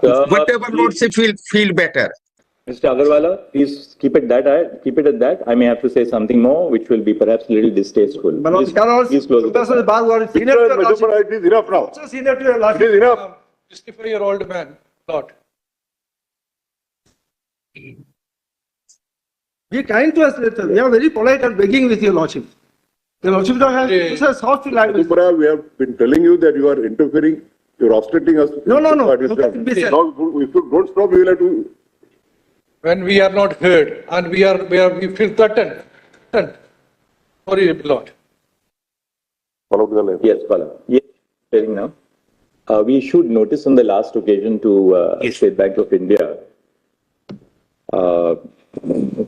Whatever lordship feel better. Mr. Agarwala, please keep it at that. I may have to say something more, which will be perhaps a little distasteful. Please close it. It is enough now. It is enough. Justify your old man, Lord. Be kind to us, later. We are very polite and begging with your lordship. The lordship has soft language. We have been telling you that you are interfering, you are obstructing us. No. Now, if you don't stop, we will have to. When we are not heard and we feel threatened. Sorry, Lord. Follow to the left. Yes, follow. Yes, hearing now. We issued notice on the last occasion to State Bank of India. Mr.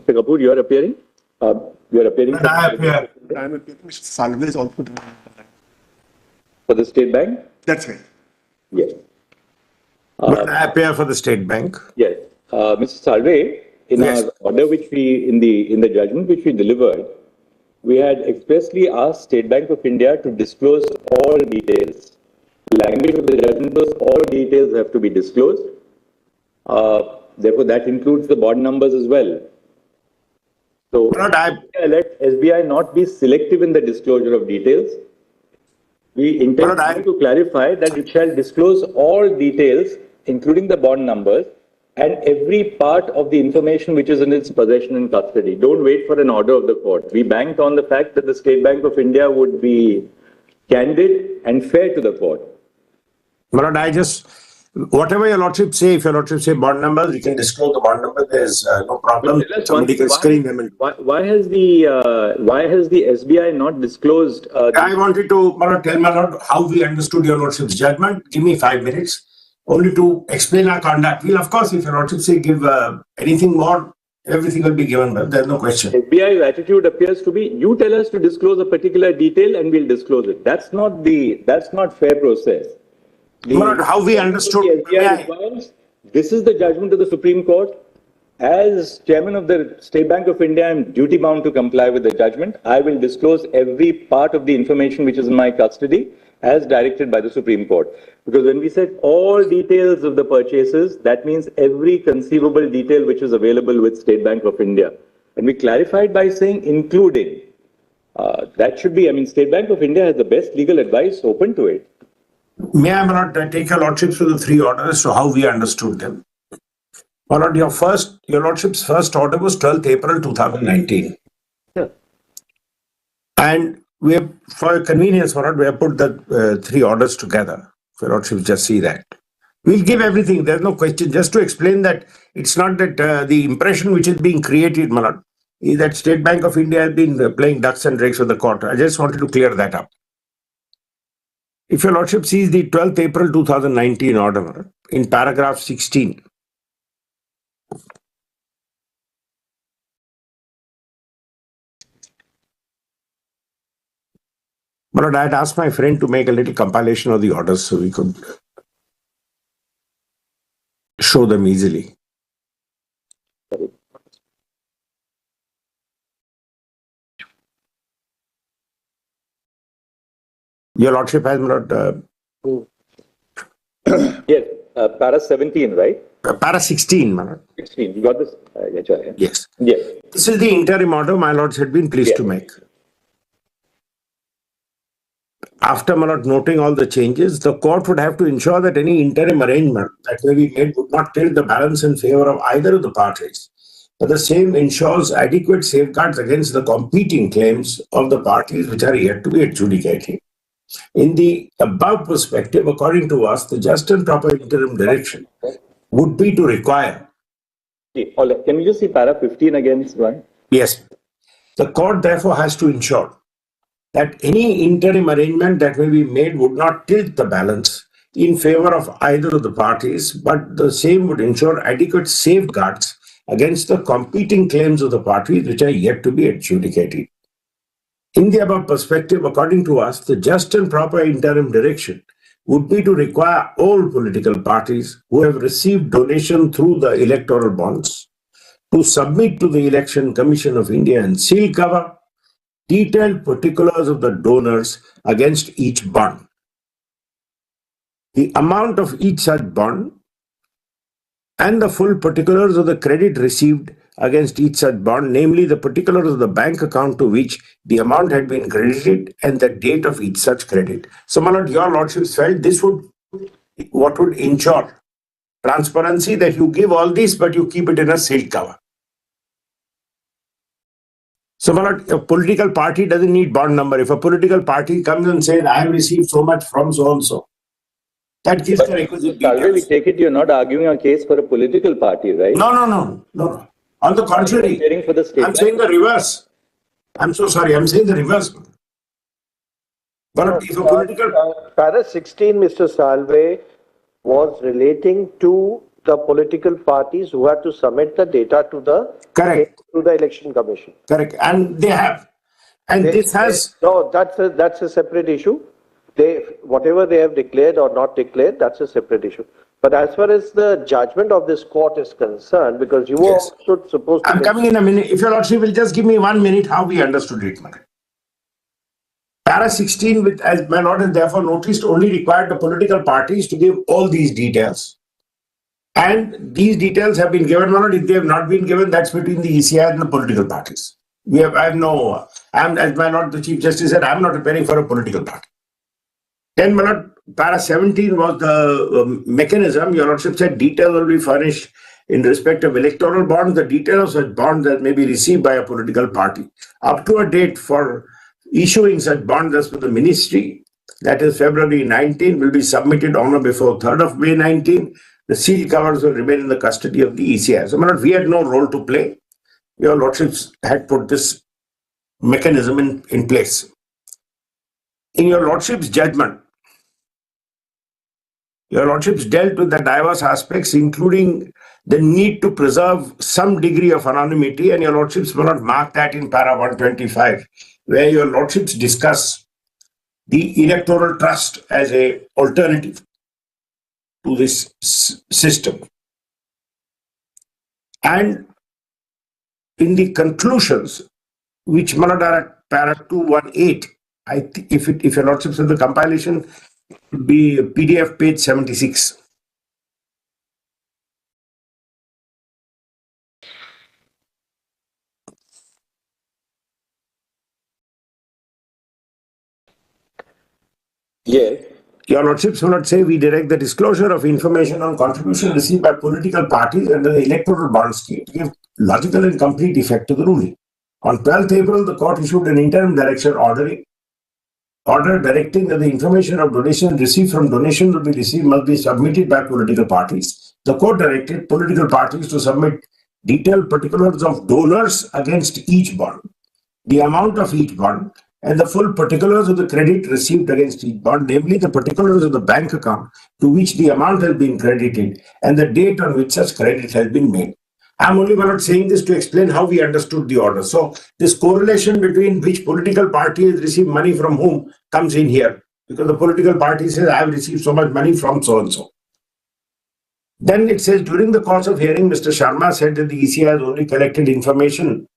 Kapoor, you are appearing? You are appearing for, I appear. Mr. Salve is also for the State Bank? That's right. Yes. But I appear for the State Bank. Yes. Mr. Salve, in our order in the judgment which we delivered, we had expressly asked State Bank of India to disclose all details. The language of the judgment was all details have to be disclosed. Therefore, that includes the bond numbers as well. So, let SBI not be selective in the disclosure of details. We intend to clarify that it shall disclose all details, including the bond numbers, and every part of the information which is in its possession and custody. Don't wait for an order of the court. We banked on the fact that the State Bank of India would be candid and fair to the court. But whatever your lordship say, if your lordship say bond numbers, we can disclose the bond number. There's no problem. Somebody can screen them. Why has the SBI not disclosed? I wanted to tell my lord how we understood your lordship's judgment. Give me 5 minutes. Only to explain our conduct. Well, of course, if your lordship say give anything more, everything will be given. But there's no question. SBI's attitude appears to be: you tell us to disclose a particular detail, and we'll disclose it. That's not fair process. How we understood. This is the judgment of the Supreme Court. As chairman of the State Bank of India, I am duty bound to comply with the judgment. I will disclose every part of the information which is in my custody, as directed by the Supreme Court. Because when we said all details of the purchases, that means every conceivable detail which is available with State Bank of India. And we clarified by saying including. That should be, State Bank of India has the best legal advice open to it. May I not take your lordship through the 3 orders, so how we understood them? My lord, your lordship's first order was 12th April 2019. Yeah. And we have, for convenience, my lord, we have put the 3 orders together. Your lordship just see that. We'll give everything. There's no question. Just to explain that it's not that the impression which is being created, my lord, is that State Bank of India has been playing ducks and drakes with the court. I just wanted to clear that up. If your lordship sees the 12th April 2019 order in paragraph 16, but I had asked my friend to make a little compilation of the orders so we could show them easily. Your lordship has not. Yes, para 17, right? Para 16, my lord. 16. You got this? Yes. Yes. This is the interim order my lords had been pleased to make. After, my lord, noting all the changes, the court would have to ensure that any interim arrangement that may be made would not tilt the balance in favor of either of the parties, but the same ensures adequate safeguards against the competing claims of the parties which are yet to be adjudicated. In the above perspective, according to us, the just and proper interim direction would be to require. Can we just see para 15 again, Ron? Yes. The court therefore has to ensure that any interim arrangement that may be made would not tilt the balance in favor of either of the parties, but the same would ensure adequate safeguards against the competing claims of the parties which are yet to be adjudicated. In the above perspective, according to us, the just and proper interim direction would be to require all political parties who have received donation through the electoral bonds to submit to the Election Commission of India and seal cover detailed particulars of the donors against each bond. The amount of each such bond and the full particulars of the credit received against each such bond, namely the particulars of the bank account to which the amount had been credited and the date of each such credit. So, my lord, your lordships felt this would ensure transparency, that you give all this, but you keep it in a sealed cover. So, my lord, a political party doesn't need bond number. If a political party comes and says, I have received so much from so and so, that gives the requisite details. We take it you're not arguing a case for a political party, right? No. On the contrary, I'm saying the reverse. I'm so sorry, I'm saying the reverse. But if a political... Para 16, Mr. Salve, was relating to the political parties who had to submit the data to the... Correct. To the Election Commission. Correct. And they have. And this has... No, that's a separate issue. Whatever they have declared or not declared, that's a separate issue. But as far as the judgment of this court is concerned, because you were also supposed to... I'm coming in a minute. If your lordship will just give me 1 minute how we understood it. Para 16, as my lord has therefore noticed, only required the political parties to give all these details. And these details have been given, my lord. If they have not been given, that's between the ECI and the political parties. As my lord the Chief Justice said, I'm not preparing for a political party. Then, my lord, Para 17 was the mechanism. Your lordship said details will be furnished in respect of electoral bonds, the details of such bonds that may be received by a political party. Up to a date for issuing such bonds as per the ministry, that is February 19, will be submitted on or before 3rd of May 19. The sealed covers will remain in the custody of the ECI. So, my lord, we had no role to play. Your lordships had put this mechanism in place. In your lordship's judgment, your lordships dealt with the diverse aspects, including the need to preserve some degree of anonymity, and your lordships will not mark that in para 125, where your lordships discuss the electoral trust as an alternative to this system. And in the conclusions, which are para 218, if your lordships have the compilation, would be PDF page 76. Yes. Your lordships will not say we direct the disclosure of information on contribution received by political parties under the electoral bond scheme to give logical and complete effect to the ruling. On 12th April, the court issued an interim direction order directing that the information of donation received from donation will be received must be submitted by political parties. The court directed political parties to submit detailed particulars of donors against each bond, the amount of each bond, and the full particulars of the credit received against each bond, namely the particulars of the bank account to which the amount has been credited and the date on which such credit has been made. I'm only not saying this to explain how we understood the order. So this correlation between which political party has received money from whom comes in here, because the political party says, I have received so much money from so-and-so. Then it says, during the course of hearing, Mr. Sharma said that the ECI has only collected information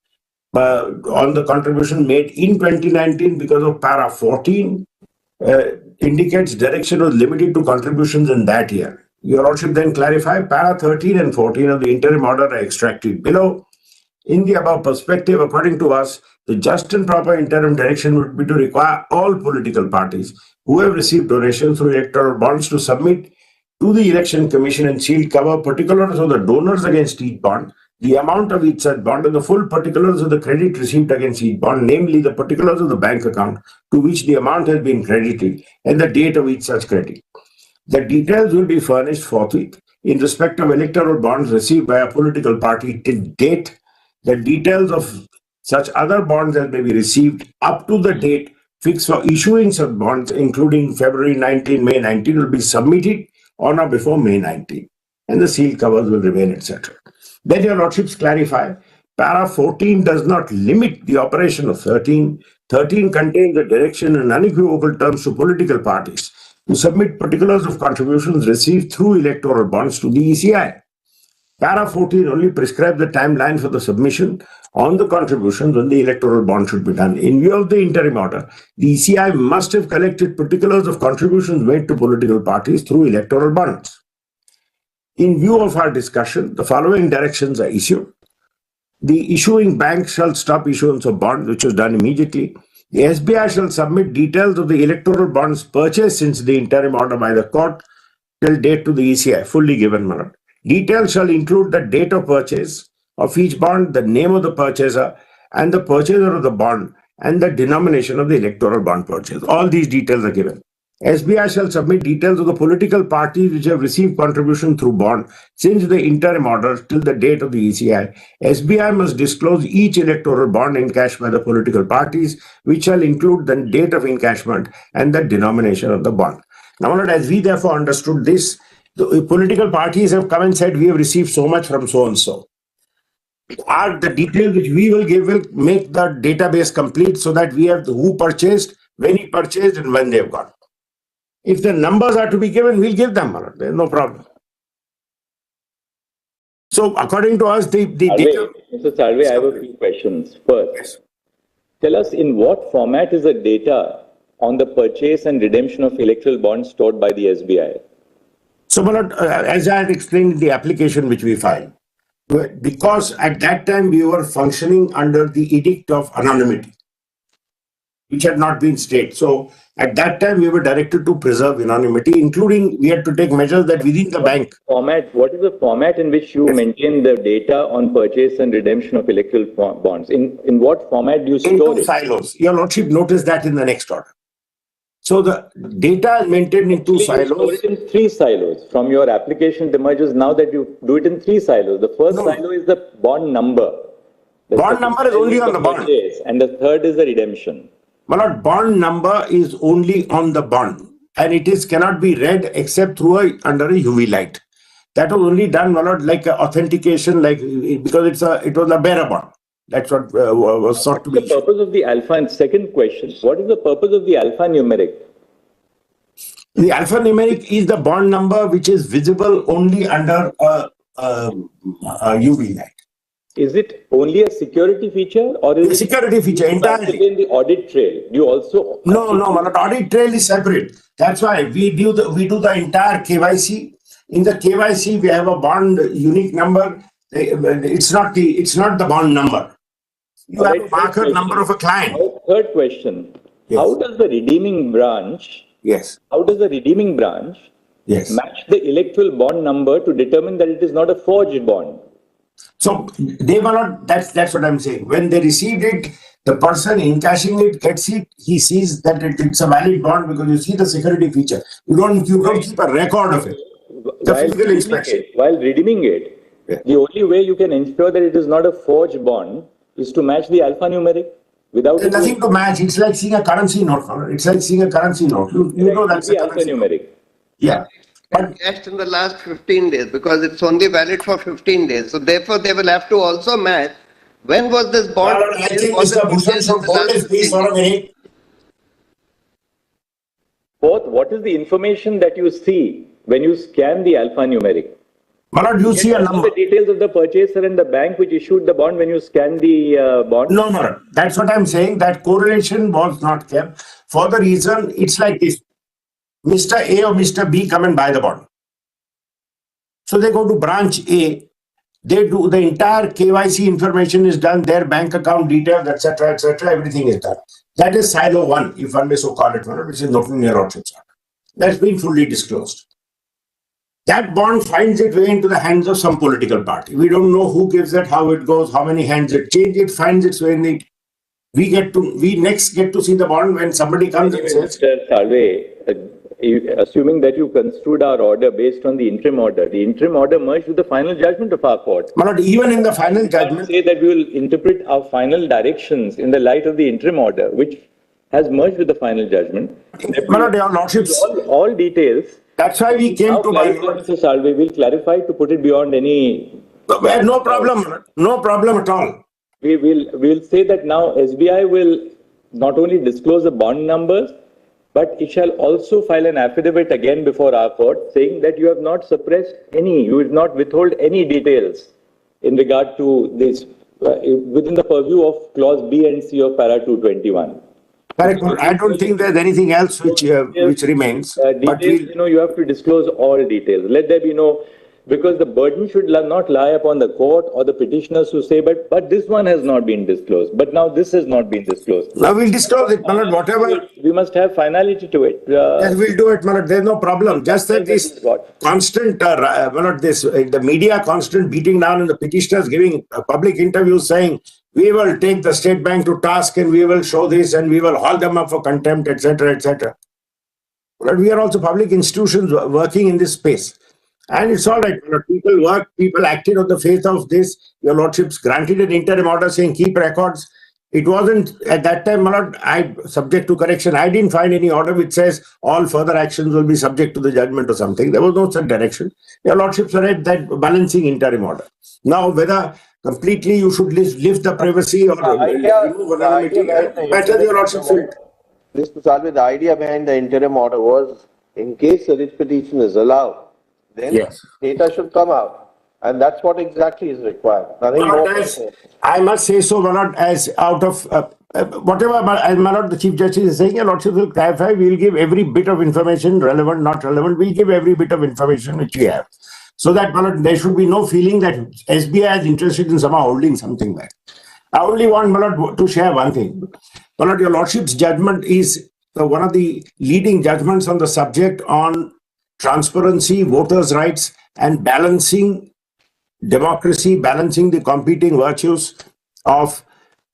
on the contribution made in 2019 because of para 14 indicates direction was limited to contributions in that year. Your lordship then clarified para 13 and 14 of the interim order are extracted below. In the above perspective, according to us, the just and proper interim direction would be to require all political parties who have received donations through electoral bonds to submit to the Election Commission and sealed cover particulars of the donors against each bond, the amount of each such bond, and the full particulars of the credit received against each bond, namely the particulars of the bank account to which the amount has been credited and the date of each such credit. The details will be furnished forthwith in respect of electoral bonds received by a political party till date. The details of such other bonds as may be received up to the date fixed for issuing such bonds, including February 19, May 19, will be submitted on or before May 19, and the sealed covers will remain, etc. Then your lordships clarify, para 14 does not limit the operation of 13. 13 contains the direction in unequivocal terms to political parties to submit particulars of contributions received through electoral bonds to the ECI. Para 14 only prescribes the timeline for the submission on the contributions when the electoral bond should be done. In view of the interim order, the ECI must have collected particulars of contributions made to political parties through electoral bonds. In view of our discussion, the following directions are issued. The issuing bank shall stop issuance of bonds, which was done immediately. The SBI shall submit details of the electoral bonds purchased since the interim order by the court till date to the ECI, fully given, my lord. Details shall include the date of purchase of each bond, the name of the purchaser, and the purchaser of the bond, and the denomination of the electoral bond purchase. All these details are given. SBI shall submit details of the political parties which have received contribution through bond since the interim order till the date of the ECI. SBI must disclose each electoral bond encashed by the political parties, which shall include the date of encashment and the denomination of the bond. Now, as we therefore understood this, the political parties have come and said we have received so much from so and so. Are the details which we will give will make the database complete so that we have who purchased, when he purchased, and when they have got. If the numbers are to be given, we'll give them. There's no problem. So, according to us, the data. Mr. Salve, I have a few questions. First, yes. Tell us in what format is the data on the purchase and redemption of electoral bonds stored by the SBI? So, as I had explained in the application which we filed, because at that time we were functioning under the edict of anonymity, which had not been stayed. So, at that time we were directed to preserve anonymity, including we had to take measures that within the bank. What is the format in which you maintain the data on purchase and redemption of electoral bonds? In what format do you store it? In two silos. Your Lordship noticed that in the next order. So the data is maintained in two silos. You store it in three silos. From your application, it emerges now that you do it in three silos. The first silo is the bond number. The bond number is only on the bond. And the third is the redemption. My lord, bond number is only on the bond, and it cannot be read except through under a UV light. That was only done, my lord, like authentication, because it was a bearer bond. That's what was sought to be. What is the purpose of the alpha? And second question, what is the purpose of the alphanumeric? The alphanumeric is the bond number which is visible only under a UV light. Is it only a security feature, or is it a security feature entirely? In the audit trail, do you also? No, the audit trail is separate. That's why we do the entire KYC. In the KYC, we have a bond unique number. It's not the bond number. You have a marker number of a client. Third question: yes. How does the redeeming branch? Yes. How does the redeeming branch? Yes. Match the electoral bond number to determine that it is not a forged bond? So they were not. That's what I'm saying. When they received it, the person encashing it gets it. He sees that it's a valid bond because you see the security feature. You don't keep a record of it. The physical inspection. While redeeming it, yeah. The only way you can ensure that it is not a forged bond is to match the alphanumeric. Without there's nothing to match. It's like seeing a currency note. It's like seeing a currency note. You know that's the alphanumeric. Yeah. But cashed in the last 15 days because it's only valid for 15 days. So therefore, they will have to also match when was this bond. I think Mr. Bhushan should hold his peace for a minute. Fourth, what is the information that you see when you scan the alphanumeric? Malad, you see a number. The details of the purchaser and the bank which issued the bond when you scan the bond? No, Malad. That's what I'm saying. That correlation was not kept for the reason it's like this. Mr. A or Mr. B come and buy the bond. So they go to branch A. They do the entire KYC information is done, their bank account details, etc., everything is done. That is silo 1, if one may so call it, which is not near Orchard. That's been fully disclosed. That bond finds its way into the hands of some political party. We don't know who gives it, how it goes, how many hands it changes. It finds its way in the. We next get to see the bond when somebody comes and says. Mr. Salve, assuming that you construed our order based on the interim order merged with the final judgment of our court. But even in the final judgment, say that we will interpret our final directions in the light of the interim order, which has merged with the final judgment. Your Lordships, all details. That's why we came to my Mr. Salve will clarify to put it beyond any. No problem. No problem at all. We'll say that now SBI will not only disclose the bond numbers, but it shall also file an affidavit again before our court saying that you have not suppressed you have not withheld any details in regard to this within the purview of clause B and C of para 221. Correct. I don't think there's anything else which remains. Details, you have to disclose all details. Let there be no Because the burden should not lie upon the court or the petitioners who say, but this one has not been disclosed. But now this has not been disclosed. Now we'll disclose it, Malad, whatever. We must have finality to it. Yes, we'll do it, Malad. There's no problem. Just that this constant, Malad, the media constant beating down and the petitioners giving public interviews saying, we will take the state bank to task and we will show this and we will haul them up for contempt, etc., etc. But we are also public institutions working in this space. And it's all right. People work, people acted on the faith of this. Your Lordships granted an interim order saying keep records. It wasn't at that time, Malad, subject to correction. I didn't find any order which says all further actions will be subject to the judgment or something. There was no such direction. Your Lordships are at that balancing interim order. Now, whether completely you should lift the privacy or remove anonymity, better your Lordships will. Mr. Salve, the idea behind the interim order was, in case the writ petition is allowed, then data should come out. And that's what exactly is required. Nothing more. I must say so, Malad, as out of whatever Malad, the Chief Justice is saying, your Lordship will clarify. We will give every bit of information, relevant, not relevant. We'll give every bit of information which we have. So that, Malad, there should be no feeling that SBI is interested in somehow holding something back. I only want, Malad, to share one thing. Malad, your Lordship's judgment is one of the leading judgments on the subject on transparency, voters' rights, and balancing democracy, balancing the competing virtues of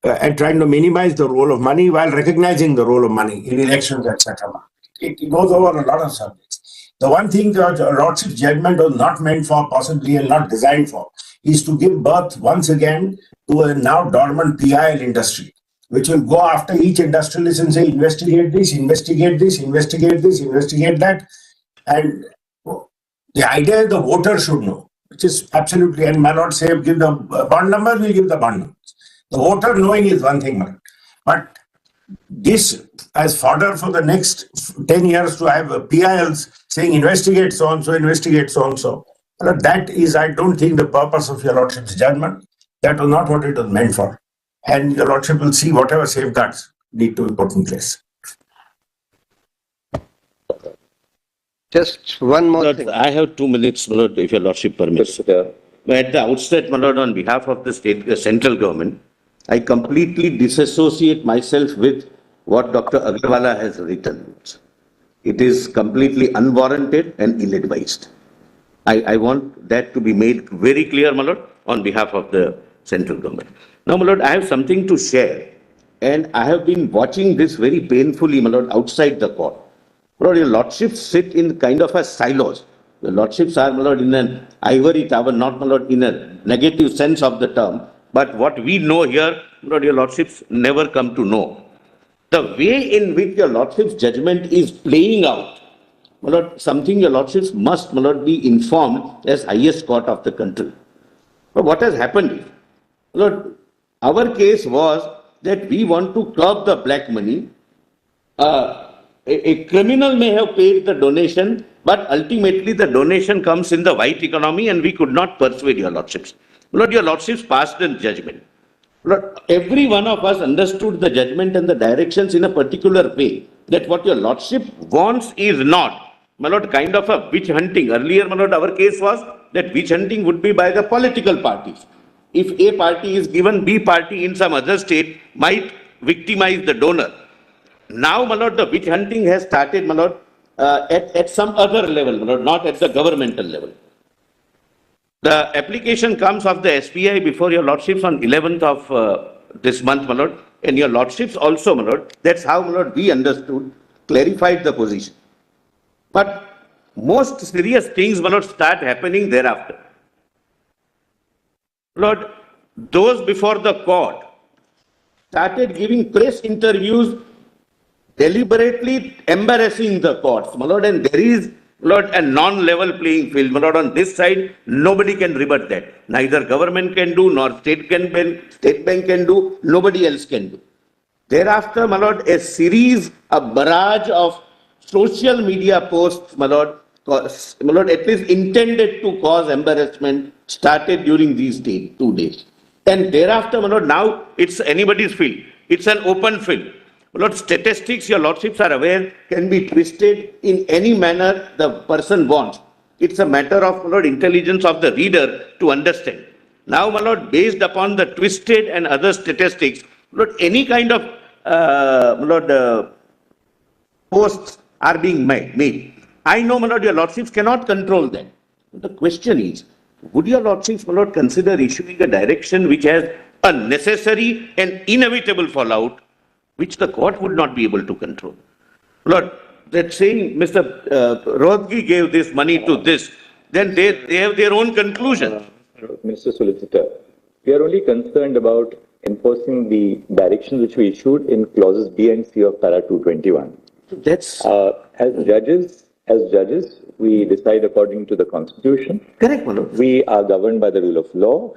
and trying to minimize the role of money while recognizing the role of money in elections, etc. It goes over a lot of subjects. The one thing that Lordship's judgment was not meant for, possibly, and not designed for, is to give birth once again to a now dormant PIL industry, which will go after each industrialist and say, investigate this, investigate this, investigate this, investigate that. And the idea is the voter should know, which is absolutely, and may not say give the bond number, we'll give the bond numbers. The voter knowing is one thing, but this as fodder for the next 10 years to have PILs saying investigate so-and-so, investigate so-and-so. That is, I don't think, the purpose of your Lordship's judgment. That was not what it was meant for. And your Lordship will see whatever safeguards need to be put in place. Just one more thing. I have 2 minutes, my Lord, if your Lordship permits. At the outset, my Lord, on behalf of the central government, I completely disassociate myself with what Dr. Agrawala has written. It is completely unwarranted and ill-advised. I want that to be made very clear, my Lord, on behalf of the central government. Now, my Lord, I have something to share, and I have been watching this very painfully, my Lord, outside the court. Lord, your Lordships sit in kind of a silos. Your Lordships are, my Lord, in an ivory tower, not, my Lord, in a negative sense of the term. But what we know here, my Lord, your Lordships never come to know. The way in which your Lordship's judgment is playing out, my Lord, something your Lordships must, my Lord, be informed as highest court of the country. But what has happened is, my Lord, our case was that we want to curb the black money. A criminal may have paid the donation, but ultimately the donation comes in the white economy and we could not persuade your Lordships. Lord, your Lordships passed a judgment. Lord, every one of us understood the judgment and the directions in a particular way, that what your Lordship wants is not, my Lord, kind of a witch hunting. Earlier, my Lord, our case was that witch hunting would be by the political parties. If A party is given, B party in some other state might victimize the donor. Now, my Lord, the witch hunting has started, my Lord, at some other level, my Lord, not at the governmental level. The application comes of the SBI before your Lordships on 11th of this month, my Lord, and your Lordships also, my Lord, that's how, my Lord, we understood, clarified the position. But most serious things, my Lord, start happening thereafter. Lord, those before the court started giving press interviews, deliberately embarrassing the courts, my Lord, and there is, Lord, a non-level playing field. My Lord, on this side, nobody can rebut that. Neither government can do, nor state bank can do, nobody else can do. Thereafter, my Lord, a barrage of social media posts, my Lord, at least intended to cause embarrassment, started during these 2 days. And thereafter, my Lord, now it's anybody's field. It's an open field. Lord, statistics, your Lordships are aware, can be twisted in any manner the person wants. It's a matter of, my lord, intelligence of the reader to understand. Now, my lord, based upon the twisted and other statistics, my lord, any kind of, my lord, posts are being made. I know, my lord, your lordships cannot control that. The question is, would your lordships, my lord, consider issuing a direction which has a necessary and inevitable fallout, which the court would not be able to control? Lord, that saying Mr. Rohgi gave this money to this, then they have their own conclusion. Mr. Solicitor, we are only concerned about enforcing the directions which we issued in clauses B and C of para 221. That's As judges, we decide according to the Constitution. correct, my lord. We are governed by the rule of law.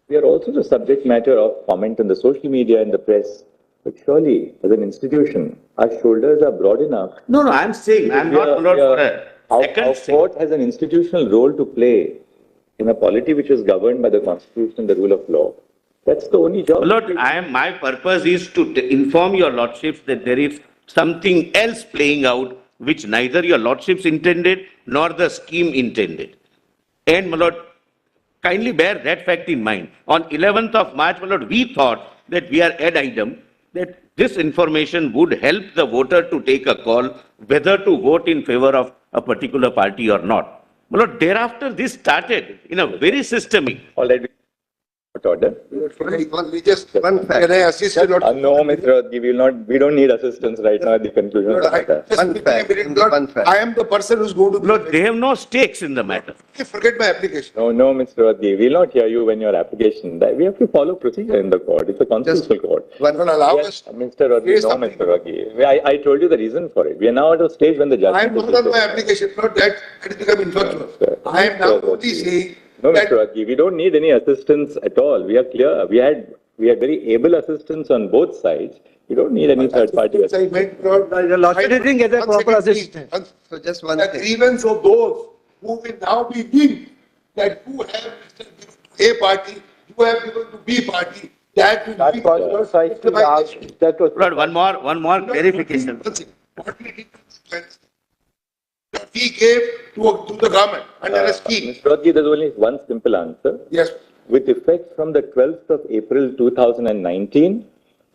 We are also the subject matter of comment in the social media and the press. But surely, as an institution, our shoulders are broad enough. No, I'm saying, I'm not, my lord, for a second. Our court has an institutional role to play in a polity which is governed by the Constitution and the rule of law. That's the only job. Lord, my purpose is to inform your lordships that there is something else playing out which neither your lordships intended nor the scheme intended. And, my lord, kindly bear that fact in mind. On 11th of March, my lord, we thought that we are ad idem, that this information would help the voter to take a call whether to vote in favor of a particular party or not. My lord, thereafter, this started in a very systemic. All right. Order. One fact. Can I assist you? No, Mr. Rodgi, we don't need assistance right now at the conclusion of the matter. One fact. I am the person who's going to. Lord, they have no stakes in the matter. Forget my application. No, Mr. Rodgi, we'll not hear you when your application. We have to follow procedure in the court. It's a constitutional court. One will allow Yes, us. Mr. Rodgi, no, Mr. Rodgi. I told you the reason for it. We are now at a stage when the I am judgment not is on my application, not that it become infirmable. I am now only saying. No, that Mr. Rodgi, we don't need any assistance at all. We are clear. We had very able assistance on both sides. We don't need any third party assistance. I didn't get a proper assistance. So just one The thing. grievance of those who will now be deemed that you have given to A party, you have given to B party, that will be. Lord, one more clarification. What we did that we gave to the government under a scheme. Mr. Rodgi, there's only one simple answer. Yes. With effect from the 12th of April 2019,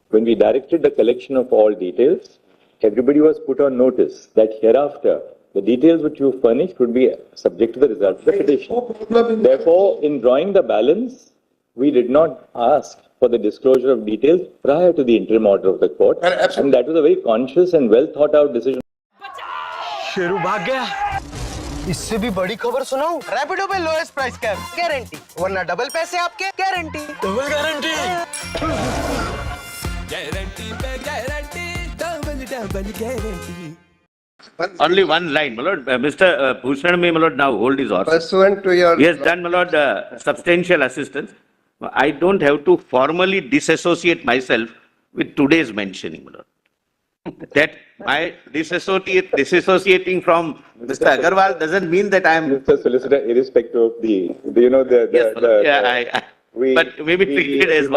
when we directed the collection of all details, everybody was put on notice that hereafter, the details which you furnished would be subject to the result of the petition. Therefore, in drawing the balance, we did not ask for the disclosure of details prior to the interim order of the court. And that was a very conscious and well thought out decision. Sheru भाग गया। इससे भी बड़ी खबर सुनाऊं? रैपिडो पे lowest price cap guarantee, वरना double पैसे आपके गारंटी। Double guarantee. गारंटी पे guarantee, double guarantee. Only one line, my lord. Mr. Bhushan may, my lord, now hold his horse. Pursuant to your. He has done, my lord, substantial assistance. I don't have to formally disassociate myself with today's mentioning, my lord. That my disassociating from Mr. Agarwal doesn't mean that I am. Mr. Solicitor, irrespective of but maybe treated as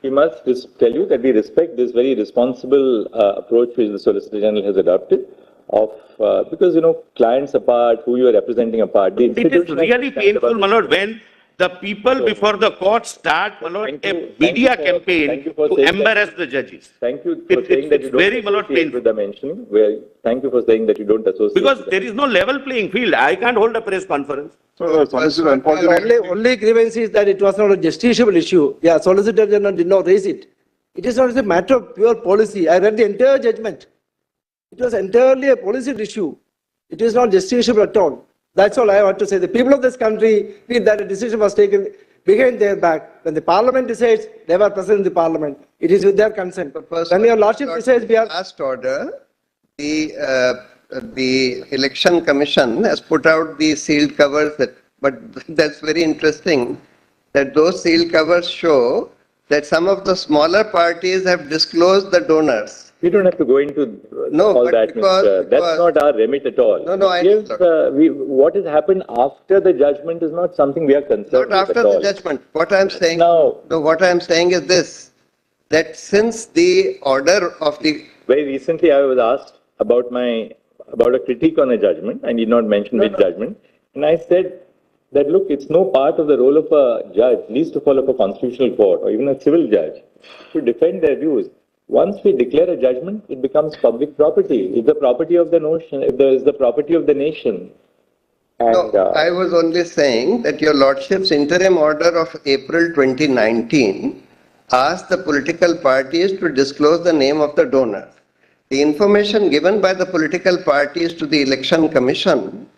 we must tell you that we respect this very responsible approach which the Solicitor General has adopted. Because clients apart, who you are representing apart. It is really painful, my lord, when the people before the court start, my lord, a media campaign to embarrass the judges. Thank you for saying that you don't associate with the mentioning. Thank you for saying that you don't associate. Because there is no level playing field. I can't hold a press conference. Only grievance is that it was not a justiciable issue. Yeah, Solicitor General did not raise it. It is not a matter of pure policy. I read the entire judgment. It was entirely a policy issue. It is not justiciable at all. That's all I want to say. The people of this country feel that a decision was taken behind their back. When the parliament decides, they were present in the parliament. It is with their consent. When your lordship decides, we are. Last order, the election commission has put out the sealed covers, but that's very interesting that those sealed covers show that some of the smaller parties have disclosed the donors. We don't have to go into all that, Mr. That's not our remit at all. No, I know. What has happened after the judgment is not something we are concerned with Not after the judgment. What I'm saying, what I'm saying is this, that since the order of the... Very recently I was asked about a critique on a judgment. I need not mention which judgment. And I said that, look, it's no part of the role of a judge, least of all of a constitutional court or even a civil judge, to defend their views. Once we declare a judgment, it becomes public property. It's the property of the nation. If there is the property of the nation. And, No, I was only saying that your Lordship's interim order of April 2019 asked the political parties to disclose the name of the donor. The information given by the political parties to the Election Commission,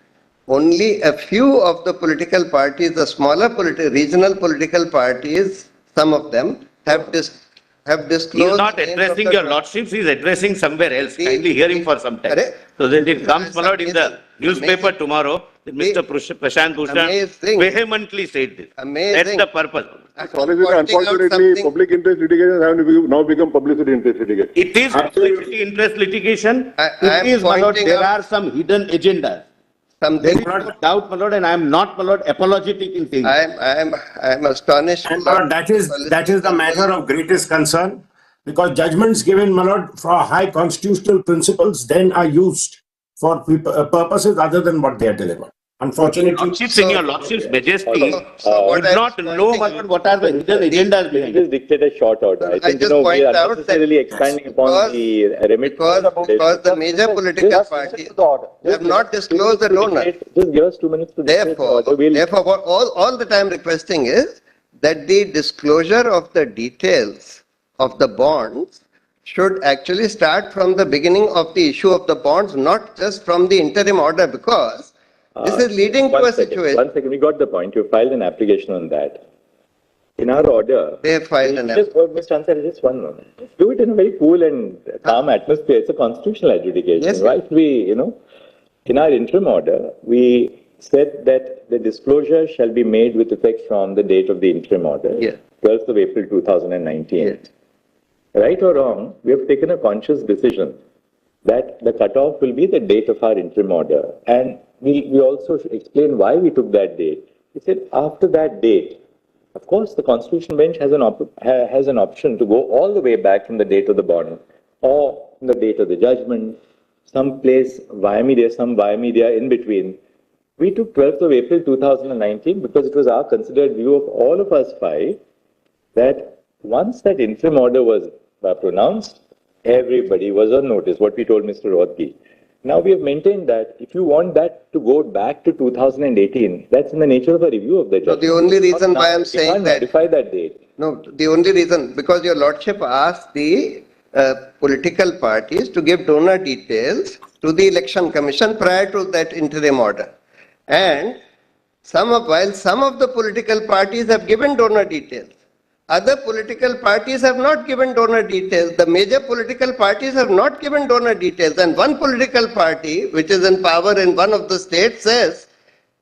only a few of the political parties, the smaller regional political parties, some of them have disclosed. He is not addressing your lordships, he is addressing somewhere else. Kindly hear him for some time. So that it comes, my lord, in the newspaper tomorrow, that Mr. Prashant Bhushan vehemently said this. That's the purpose. Unfortunately, public interest litigation have now become publicity interest litigation. It is publicity interest litigation. It is, my lord, there are some hidden agendas. There is no doubt, my lord, and I am not, my lord, apologetic in saying. I am astonished. And my lord, that is the matter of greatest concern, because judgments given, my lord, for high constitutional principles then are used for purposes other than what they are delivered. Unfortunately, in your lordship's majesty would not know, my lord, what are the hidden agendas behind it. Just dictate a short order. I think, we are necessarily expanding upon the remit. Because the major political parties have not disclosed the donor. Just give us 2 minutes to Therefore, what all the time requesting is that the disclosure of the details of the bonds should actually start from the beginning of the issue of the bonds, not just from the interim order, because this is leading to a situation. 1 second, we got the point. You filed an application on that. In our order, they have filed an application. Mr. Ansari, just 1 moment. Just do it in a very cool and calm atmosphere. It's a constitutional adjudication. Yes, right? We, in our interim order, we said that the disclosure shall be made with effect from the date of the interim order, 12th of April 2019. Yes. Right or wrong, we have taken a conscious decision that the cutoff will be the date of our interim order. And we also explain why we took that date. We said after that date, of course, the Constitution Bench has an option to go all the way back from the date of the bond or from the date of the judgment, some place via media, some via media in between. We took 12th of April 2019 because it was our considered view of all of us five that once that interim order was pronounced, everybody was on notice, what we told Mr. Rodgi. Now we have maintained that if you want that to go back to 2018, that's in the nature of a review of the judgment. So the only reason why I'm saying that, modify that date. No, the only reason, because your Lordship asked the political parties to give donor details to the Election Commission prior to that interim order. And while some of the political parties have given donor details, other political parties have not given donor details. The major political parties have not given donor details. And one political party, which is in power in one of the states, says,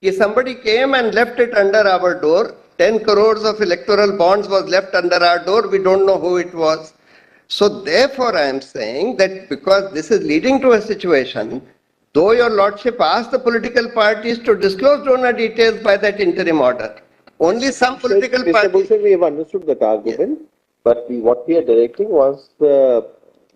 if somebody came and left it under our door, 10 crores of electoral bonds was left under our door, we don't know who it was. So therefore I am saying that because this is leading to a situation, though your Lordship asked the political parties to disclose donor details by that interim order, only some political parties. Mr. we have understood that argument, but what we are directing was the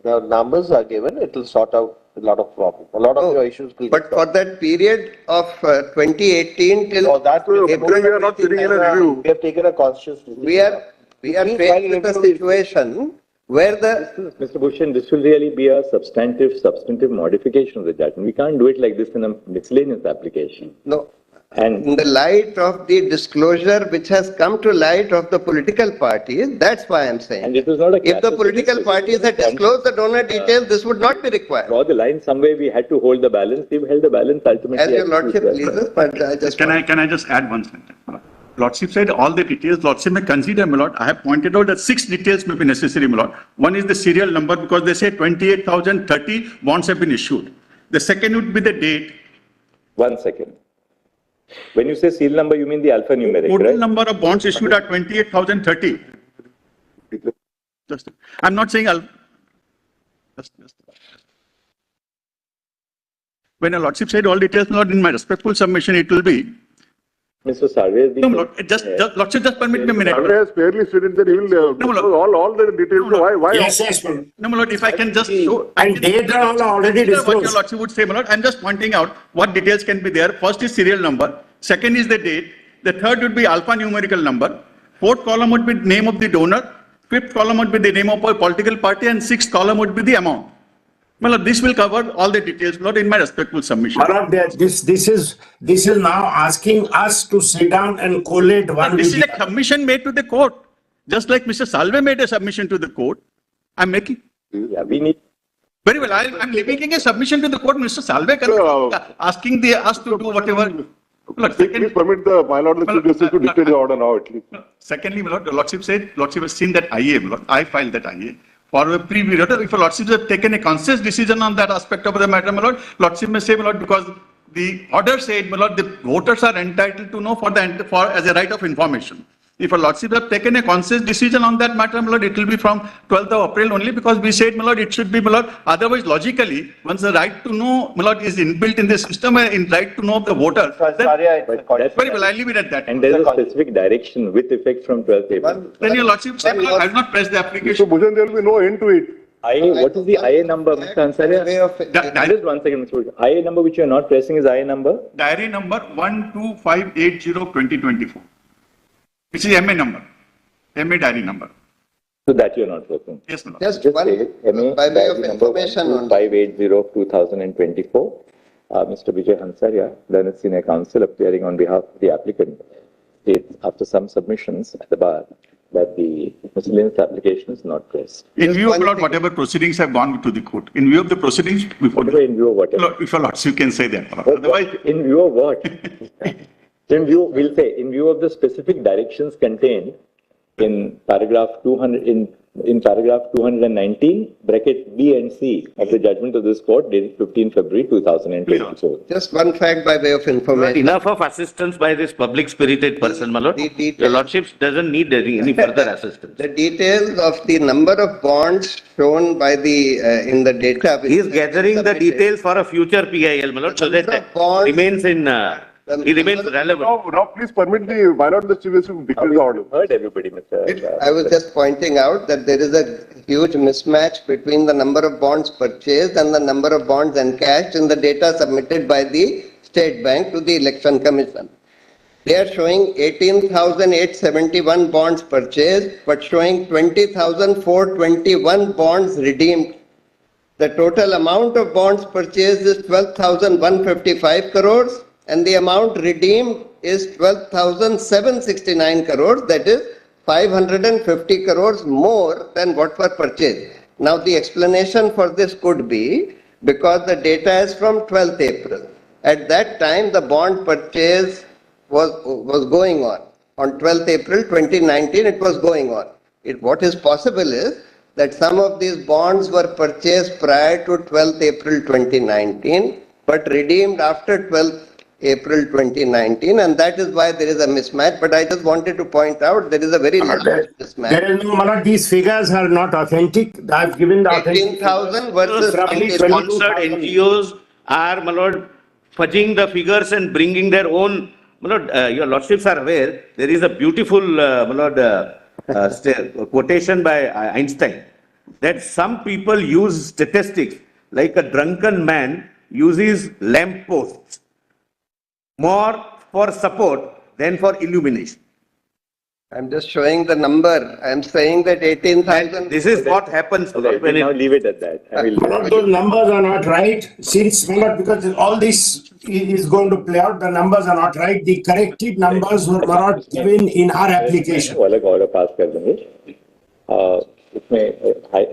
numbers are given, it will sort out a lot of problems. A lot of your issues will But for that period of 2018 till April, we are not sitting in a review. We have taken a conscious decision. We are faced with a situation where the... Mr. Bhushan, this will really be a substantive modification of the judgment. We can't do it like this in a miscellaneous application. No. And in the light of the disclosure which has come to light of the political parties, that's why I'm saying. And it was not a if the political parties had disclosed the donor details, this would not be required. Draw the line somewhere, we had to hold the balance. We've held the balance ultimately. As your Lordship pleases, but I just... Can I just add one sentence? Lordship said all the details, Lordship may consider, my Lord. I have pointed out that 6 details may be necessary, my Lord. One is the serial number, because they say 28,030 bonds have been issued. The second would be the date. 1 second. When you say serial number, you mean the alphanumeric, Total right? number of bonds issued are 28,030. I'm not saying when a Lordship said all details, not in my respectful submission, it will be. Mr. Sarve, no, Lord, Lordship, just permit me a minute. Sarve has fairly stated that he will all the details. No, why? Yes, no, my Lord, if I can just show. And data are already disclosed. What your Lordship would say, my Lord, I'm just pointing out what details can be there. First is serial number. Second is the date. The third would be alphanumerical number. Fourth column would be name of the donor. Fifth column would be the name of a political party, and sixth column would be the amount. Well, this will cover all the details, Lord, in my respectful submission. This is now asking us to sit down and collate one. This is a submission made to the court, just like Mr. Salve made a submission to the court. I'm making. Yeah, we need. Very well. I'm making a submission to the court. Mr. Salve asking us to do whatever. Look, please permit my Lord the Chief Justice to dictate the order now at least. Secondly, my Lord, the Lordship said, Lordship has seen that IA, my Lord. I filed that IA. For a preview, if a Lordship has taken a conscious decision on that aspect of the matter, my Lord, Lordship may say, my Lord, because the order said, my Lord, the voters are entitled to know as a right of information. If a Lordship have taken a conscious decision on that matter, my Lord, it will be from 12th of April only, because we said, my Lord, it should be, my Lord. Otherwise, logically, once the right to know, my Lord, is inbuilt in the system, in right to know of the voter, very well, I'll leave it at that. And there is a specific direction with effect from 12th April. Then your Lordship said, I have not pressed the application. So, Bhujan, there will be no end to it. What is the IA number, Mr. Ansariya? Just 1 second, Mr. IA number which you are not pressing is IA number? Diary number 12580-2024. Which is MA number. MA diary number. So that you are not pressing? Yes, Lord. Just Just one, say, MA by way of diary number information on 12580-2024. Mr. Vijay Hansarya, Learned Senior Counsel, appearing on behalf of the applicant, states after some submissions at the bar that the miscellaneous application is not pressed. In view of Lord, whatever proceedings have gone to the court, in view of the proceedings before Whatever, in view of whatever. Lord, if your Lords, you can say that. Otherwise, In view of what? In view, we'll say, in view of the specific directions contained in paragraph 200, in paragraph 219, bracket B and C of the judgment of this court dated 15 February 2024. just one fact by way of information. Enough of assistance by this public-spirited person, my Lord. Your Lordship doesn't need any further assistance. The details of the number of bonds shown by the in the data. He is gathering the details for a future PIL, my Lord, so that remains in. He remains relevant. Now, please permit my Lord the Chief Justice to dictate the order. Heard everybody, Mr. I was just pointing out that there is a huge mismatch between the number of bonds purchased and the number of bonds encashed in the data submitted by the State Bank to the Election Commission. They are showing 18,871 bonds purchased, but showing 20,421 bonds redeemed. The total amount of bonds purchased is 12,155 crores. And the amount redeemed is 12,769 crores, that is 550 crores more than what were purchased. Now the explanation for this could be because the data is from 12th April. At that time the bond purchase was going on. On 12th April 2019 it was going on. What is possible is that some of these bonds were purchased prior to 12th April 2019 but redeemed after 12th April 2019, and that is why there is a mismatch. But I just wanted to point out there is a very large mismatch. There is no, Malad, these figures are not authentic. I have given the authentic. 18,000 versus Sponsored NGOs are, my Lord, fudging the figures and bringing their own. My Lord, your Lordships are aware, there is a beautiful, my Lord, quotation by Einstein that some people use statistics like a drunken man uses lamp posts more for support than for illumination. I'm just showing the number. I'm saying that 18,000. This is what happens when now leave it at that. Those numbers are not right. Since, because all this is going to play out, the numbers are not right. The corrected numbers were not given in our application. order pass कर देंगे. इसमें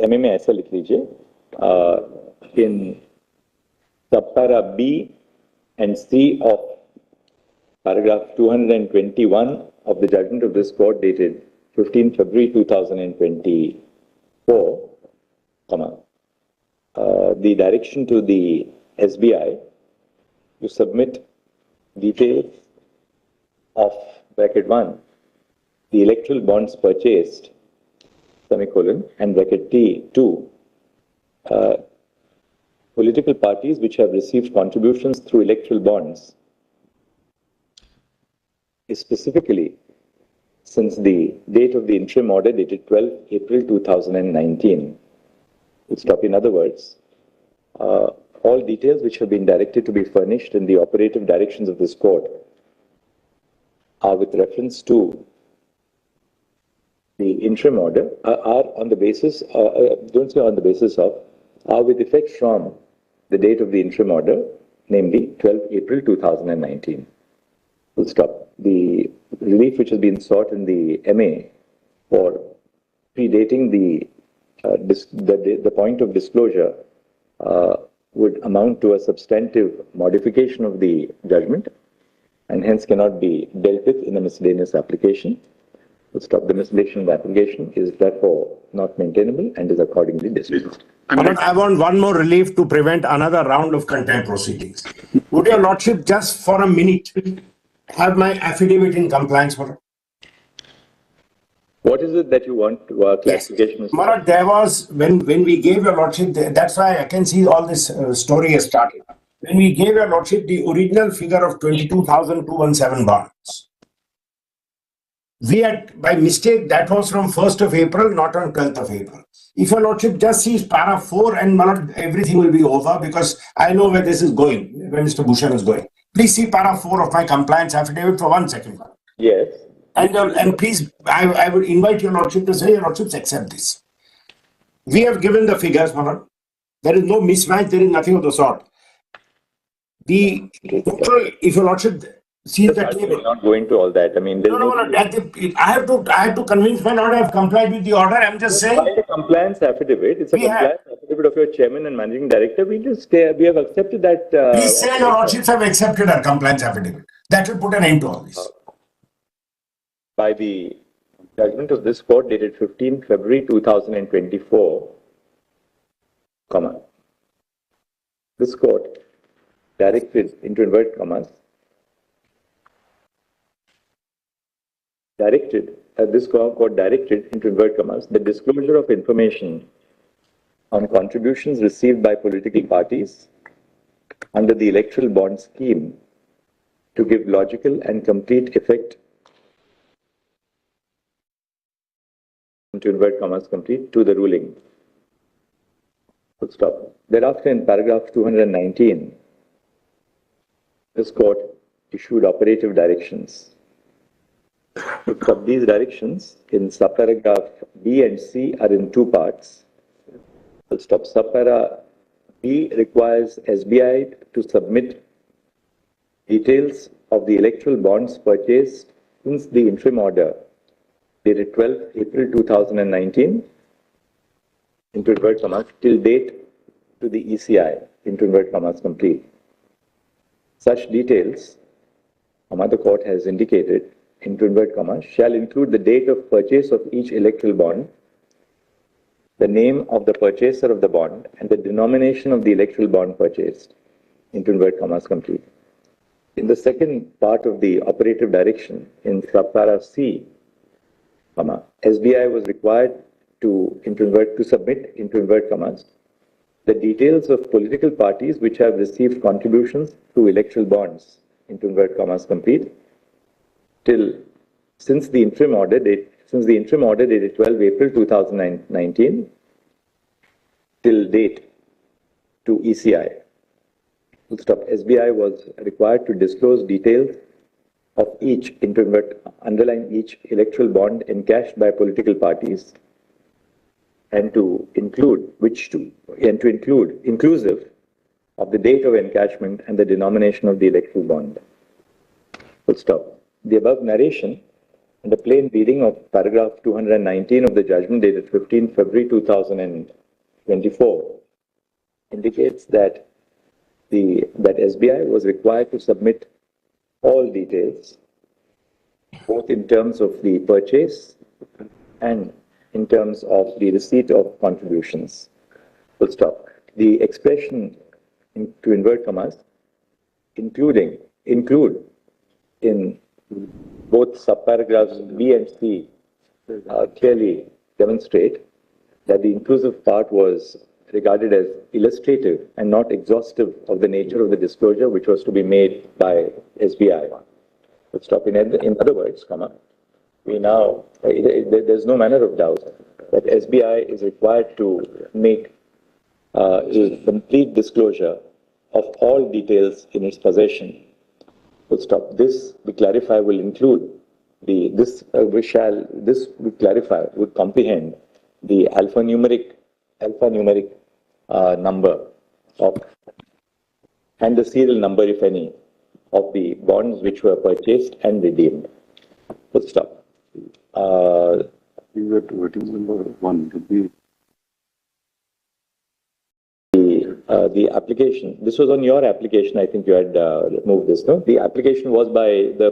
MA में ऐसा लिख लीजिए. In subpara B and C of paragraph 221 of the judgment of this court dated 15 February 2024, the direction to the SBI to submit details of bracket 1, the electoral bonds purchased, semicolon, and bracket T 2, political parties which have received contributions through electoral bonds, specifically since the date of the interim order dated 12 April 2019. In other words, all details which have been directed to be furnished in the operative directions of this court are with reference to the interim order, are on the basis, don't say on the basis of, are with effect from the date of the interim order, namely 12 April 2019. Full stop. The relief which has been sought in the MA for predating the point of disclosure would amount to a substantive modification of the judgment and hence cannot be dealt with in a miscellaneous application. Full stop. The miscellaneous application is therefore not maintainable and is accordingly dismissed. I want one more relief to prevent another round of contempt proceedings. Would your lordship just for a minute have my affidavit in compliance for? What is it that you want clarification? Yes. Marat, there was, when we gave your lordship, that's why I can see all this story has started. When we gave your lordship the original figure of 22,217 bonds, we had, by mistake, that was from 1st of April, not on 12th of April. If your lordship just sees para 4 and Marat, everything will be over because I know where this is going, where Mr. Bhushan is going. Please see para 4 of my compliance affidavit for 1 second. Yes. And please, I would invite your lordship to say, your lordships accept this. We have given the figures, Marat. There is no mismatch, there is nothing of the sort. The total, if your lordship sees the table. We're not going to all that. I mean, I have to convince my lord I have complied with the order. I'm just saying. It's a compliance affidavit. It's a compliance affidavit of your chairman and managing director. We have accepted that. Please say your lordships have accepted our compliance affidavit. That will put an end to all this. By the judgment of this court dated 15 February 2024, this court directed, into inverted commas, this court directed, into inverted commas, the disclosure of information on contributions received by political parties under the electoral bond scheme to give logical and complete effect, into inverted commas, complete, to the ruling. Full stop. Thereafter, in paragraph 219, this court issued operative directions. These directions in subparagraph B and C are in two parts. Full stop. Subpara B requires SBI to submit details of the electoral bonds purchased since the interim order dated 12 April 2019, into inverted commas, till date to the ECI, into inverted commas, complete. Such details, the court has indicated, into inverted commas, shall include the date of purchase of each electoral bond, the name of the purchaser of the bond, and the denomination of the electoral bond purchased, into inverted commas, complete. In the second part of the operative direction, in subpara C, SBI was required to submit, into inverted commas, the details of political parties which have received contributions through electoral bonds, into inverted commas, complete, since the interim order dated 12 April 2019 till date to ECI. Full stop. SBI was required to disclose details of each, underline each electoral bond encashed by political parties, and to include inclusive of the date of encashment and the denomination of the electoral bond. Full stop. The above narration and the plain reading of paragraph 219 of the judgment dated 15 February 2024 indicates that SBI was required to submit all details, both in terms of the purchase and in terms of the receipt of contributions. Full stop. The expression, to invert commas, include in both subparagraphs B and C clearly demonstrate that the inclusive part was regarded as illustrative and not exhaustive of the nature of the disclosure which was to be made by SBI. Let's stop. In other words, we now, there's no manner of doubt that SBI is required to make a complete disclosure of all details in its possession Full stop. This, we clarify, will include this we clarify, would comprehend the alphanumeric number of, and the serial number, if any, of the bonds which were purchased and redeemed. Full stop. Voting number 1 would be the application. This was on your application. I think you had moved this. No, the application was by the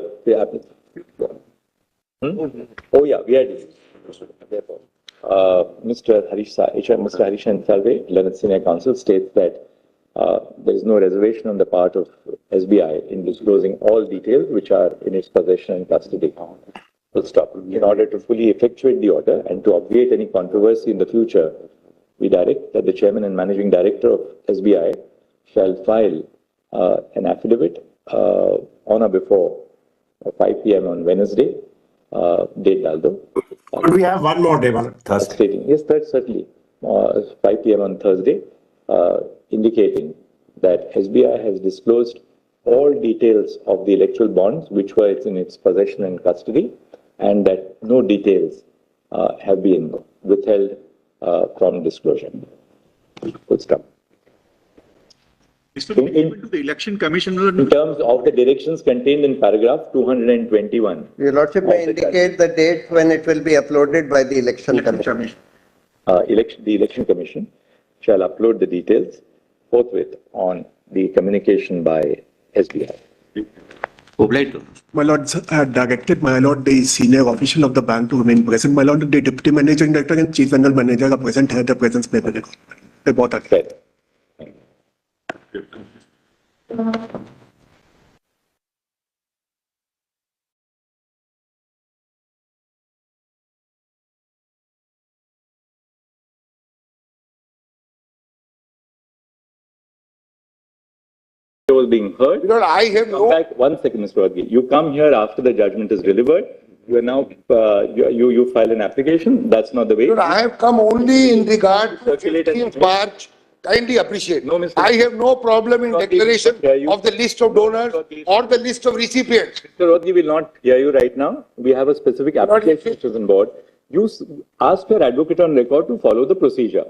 Oh yeah, we had. Therefore, Mr. Harish Salve, Learned Senior Counsel, states that there is no reservation on the part of SBI in disclosing all details which are in its possession and custody. Full stop. In order to fully effectuate the order and to obviate any controversy in the future, we direct that the Chairman and Managing Director of SBI shall file an affidavit on or before 5 p.m. on Wednesday, date daldo. Could we have one more day, Thursday? Stating, yes, that's certainly 5 p.m. on Thursday, indicating that SBI has disclosed all details of the electoral bonds which were in its possession and custody, and that no details have been withheld from disclosure. Full stop. Even to the Election Commission. In terms of the directions contained in paragraph 221. Your Lordship may indicate the date when it will be uploaded by the Election Commission. The Election Commission shall upload the details forthwith on the communication by SBI. My Lord, I had directed, my Lord, the senior official of the bank to remain present. My Lord, the Deputy Managing Director and Chief General Manager are present here. The presence may be recorded. Fair. Was being heard. Because I have Come back 1 second, Mr. Wadgi. You come here after the judgment is delivered. You are now you file an application. That's not the way. I have come only in regard to 15th March. Kindly appreciate. No, Mr. I have no problem in declaration of the list of donors or the list of recipients. Mr. Rodgi will not hear you right now. We have a specific application which is on board. You ask your advocate on record to follow the procedure.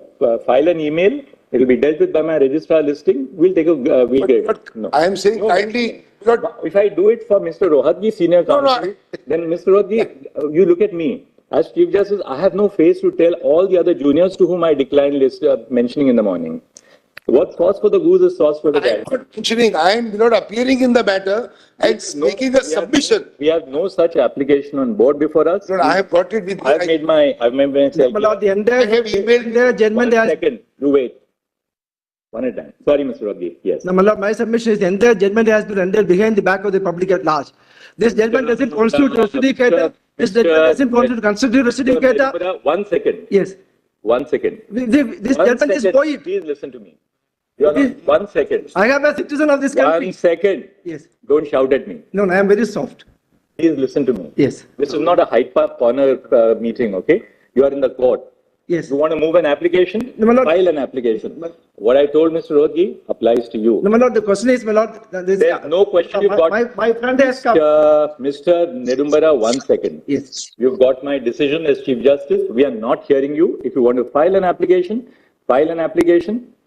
File an email. It will be dealt with by my registrar listing. We'll take a. We'll get it. No. I am saying kindly. If I do it for Mr. Rohatgi, senior counsel, then Mr. Rohatgi, you look at me. As Chief Justice, I have no face to tell all the other juniors to whom I declined list mentioning in the morning. What's sauce for the goose is sauce for the gander. I am not mentioning. I am not appearing in the matter and making a submission. We have no such application on board before us. No, I have got it with. I've made myself. My Lord, the entire, I have emailed the judgment has. Second, you wait. One at a time. Sorry, Mr. Rodgi. Yes. No, my Lord, my submission is the entire judgment has been rendered behind the back of the public at large. This judgment doesn't constitute justificator. This judgment doesn't constitute justificator. 1 second. Yes. 1 second. This judgment is void. Please listen to me. You are not, 1 second. I am a citizen of this country. 1 second. Yes. Don't shout at me. No, I am very soft. Please listen to me. Yes. This is not a Hyde Park corner meeting, okay? You are in the court. Yes. You want to move an application? No, my Lord. File an application. What I told Mr. Rodgi applies to you. No, my Lord, the question is, my Lord, there's no question you've got. My friend has come. Mr. Nedumbara, 1 second. Yes. You've got my decision as Chief Justice. We are not hearing you. If you want to file an application,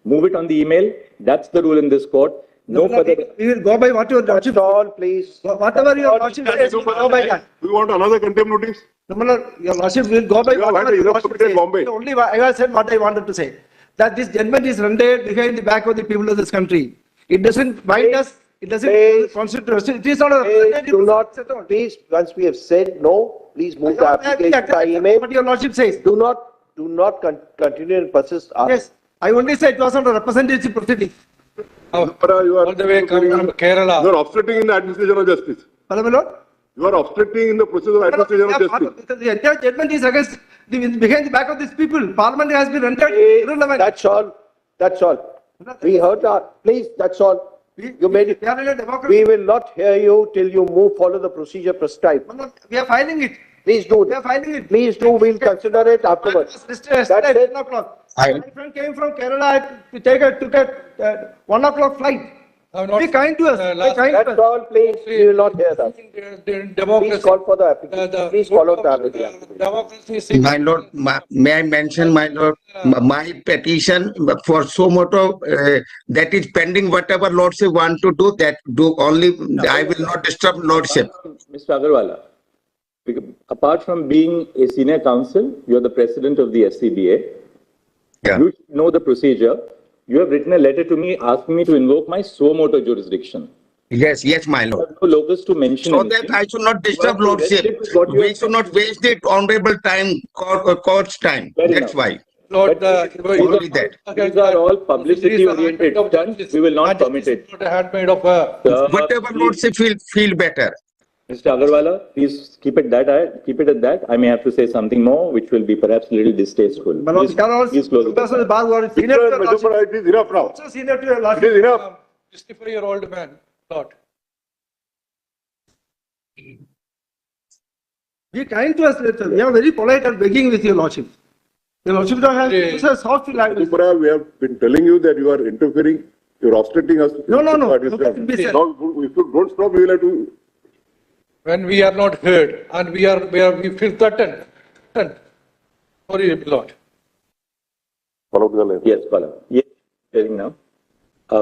move it on the email. That's the rule in this court. No further. We will go by what your Lordship. All, please. Whatever your Lordship says, we will go by that. We want another contempt notice. No, my Lord, your Lordship will go by whatever your Lordship says. Only I have said what I wanted to say. That this judgment is rendered behind the back of the people of this country. It doesn't bind us. It doesn't constitute. It is not a representative. Please, once we have said no, please move the application by email. What your Lordship says. Do not continue and persist. Yes, I only said it was not a representative proceeding. All the way coming from Kerala. You are obstructing in the administration of justice. Hello, my Lord. You are obstructing in the process of administration of justice. The entire judgment is against behind the back of these people. Parliament has been rendered irrelevant. That's all. That's all. We heard that. Please, that's all. You made it. We will not hear you till you follow the procedure prescribed. We are filing it. Please do. We are filing it. Please do. We'll consider it afterwards. That's it. 10 o'clock. My friend came from Kerala to took a 1 o'clock flight I'm not. Be kind to us. Be kind to That's us. all, please. We will not hear that. Democracy. Please call for the application. Please follow the application. Democracy. My lord, may I mention, my lord, my petition for so moto that is pending. Whatever lordship want to do, that do only. I will not disturb lordship. Mr. Agarwala, apart from being a senior counsel, you're the president of the SCBA. Yeah. You should know the procedure. You have written a letter to me asking me to invoke my suo moto jurisdiction. Yes, yes, my You lord. have no locus to mention So anything. that I should not disturb You have to lordship. restrict with what you We have should not waste the honorable time, court's time. Fair That's enough. why. Lord, Only that. These are all publicity-oriented stunts. We will not permit it. Not a handmaid of Whatever lordship feel better. Mr. Agarwala, please keep it at that. I may have to say something more, which will be perhaps a little distasteful. Please close it. Members of the bar who are senior to your lordship. It is enough now. Also senior to your It lordship. is enough. 64-year-old man, Lord. Be kind to us, later. We are very polite and begging with your lordship. Your lordship don't have it's a soft language. Tripura, we have been telling you that you are interfering, you're obstructing us. No. What is Look at me, sir. Now, if you don't stop, we will have to. When we are not heard and we feel threatened. Sorry, Lord. Follow the line. Yes, Pala. Yes, hearing now.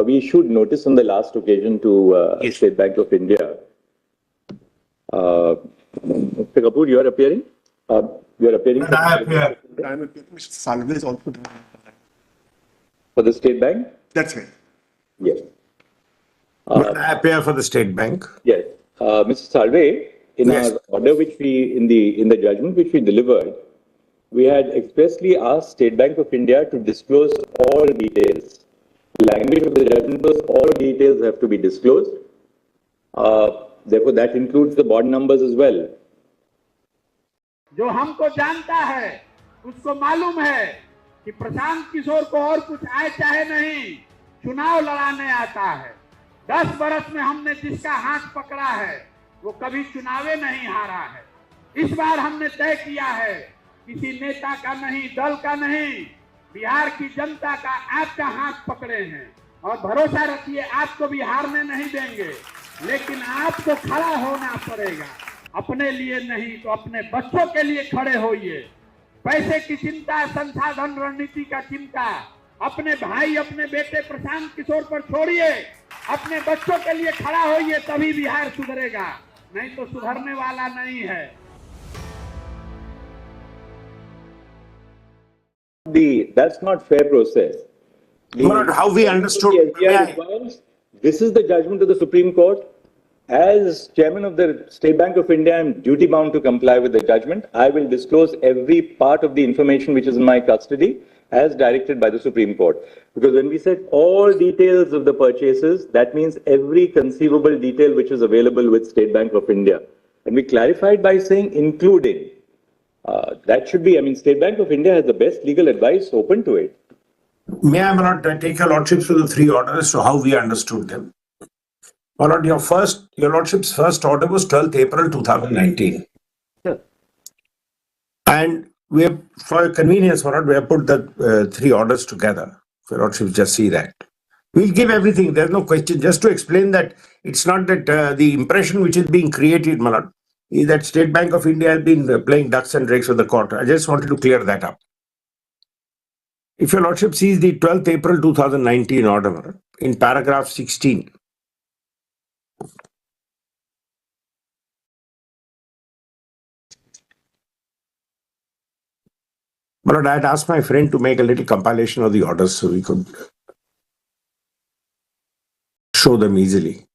We issued notice on the last occasion to State Bank of India. Mr. Kapoor, you are appearing? You are appearing Mr. Salve is also there. for the State Bank? That's right. Yes. I appear for the State Bank. Yes. Mr. Salve, in our order which we, in the judgment which we delivered, we had expressly asked State Bank of India to disclose all details. The language of the judgment was all details have to be disclosed. Therefore, that includes the bond numbers as well. जो हमको जानता है उसको मालूम है कि प्रशांत किशोर को और कुछ आए चाहे नहीं चुनाव लड़ाने आता है। 10 बरस में हमने जिसका हाथ पकड़ा है वो कभी चुनावे नहीं हारा है। इस बार हमने तय किया है किसी नेता का नहीं, दल का नहीं, बिहार की जनता का आपका हाथ पकड़े हैं और भरोसा रखिए आपको भी हारने नहीं देंगे, लेकिन आपको खड़ा होना पड़ेगा। अपने लिए नहीं तो अपने बच्चों के लिए खड़े होइए। पैसे की चिंता, संसाधन रणनीति का चिंता अपने भाई, अपने बेटे प्रशांत किशोर पर छोड़िए। अपने बच्चों के लिए खड़ा होइए, तभी बिहार सुधरेगा, नहीं तो सुधरने वाला नहीं है। That's not fair process. How we understood. This is the judgment of the Supreme Court. As chairman of the State Bank of India, I am duty bound to comply with the judgment. I will disclose every part of the information which is in my custody as directed by the Supreme Court. Because when we said all details of the purchases, that means every conceivable detail which is available with State Bank of India. And we clarified by saying including. That should be, I mean, State Bank of India has the best legal advice open to it. May I not take your lordships to the three orders to how we understood them? My lord, your lordship's first order was 12th April 2019. Sure. And we have, for convenience, my lord, we have put the three orders together. Your lordships just see that. We'll give everything, there's no question. Just to explain that it's not that the impression which is being created, my lord, is that State Bank of India has been playing ducks and drakes with the court. I just wanted to clear that up. If your lordship sees the 12th April 2019 order in paragraph 16, but I had asked my friend to make a little compilation of the orders so we could show them easily.